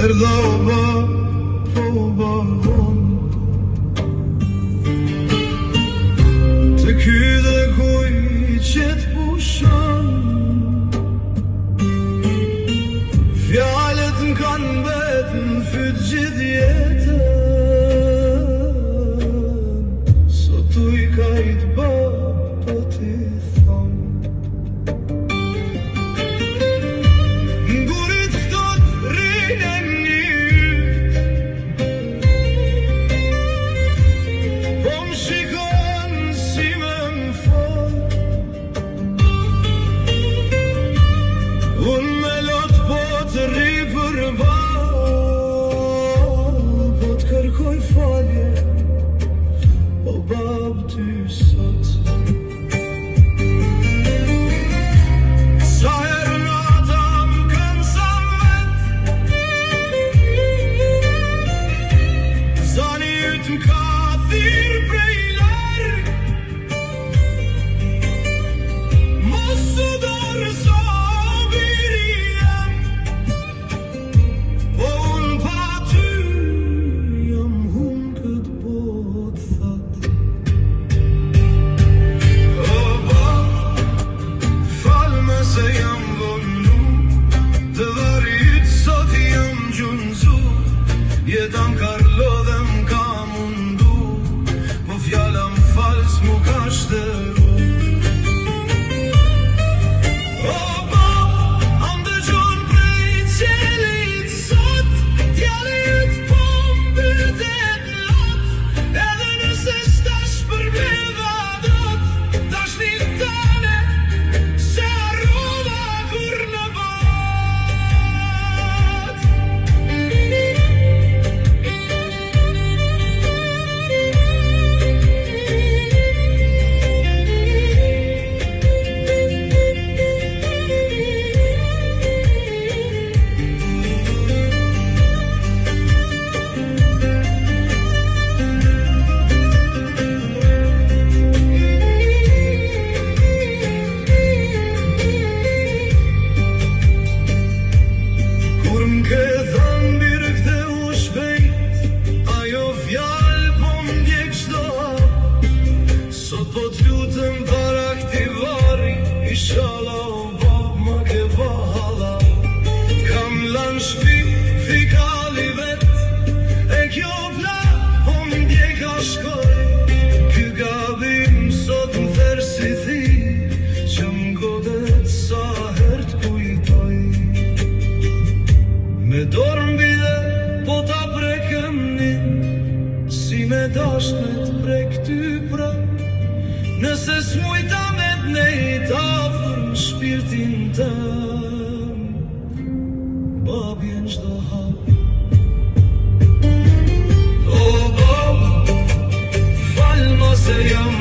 Erdha o ba, po ba von të ky dhe kuj që t'pushon. Fjallet m'kan bet m'fyt gjithë jetën, sot u i kajt ba po t'i thon. Ngurit ftot rrinë njët, po m'shikon si me m'fol. Unë me lot po të rri për bal, po t'kërkoj falje, o bab ty sot. Sa herë nata m'kan sa vet, zani yt m'ka thirr prej larg, mos u dorëzo biri jem, po unë pa ty jam humë këtë botë thot. O ba, falme se jam vonu, të varit sot jam gjunzu, jeta m'karlo dhe m'ka mundu, po fjala m'fals mu ka shtëru. O ba, am dëgjon prej qelit sot, djali yt po mbytet lot, edhe nëse s'tash përbeva dot, dashnit tane se harrova kur në bot. Kur m'ke thënë mirë këthe u shpejt, ajo fjallë po m'djek çdo hap, sot po t'lutem para këti vari, inshallah o bab ma ke vahala. T'kam lan shpi fikali vet, e kjo pla po m'djek a shkoj, ky gabim sot m'ther si thi, që m'godet sa her t'kujtoj. Me dorë mbi dhe po ta prekëm nin, si me dasht me t'prek ty pra, nëse s'mujta me t'nejt afër në shpirtin tëm, babjen çdo hap. O bab, falma se jam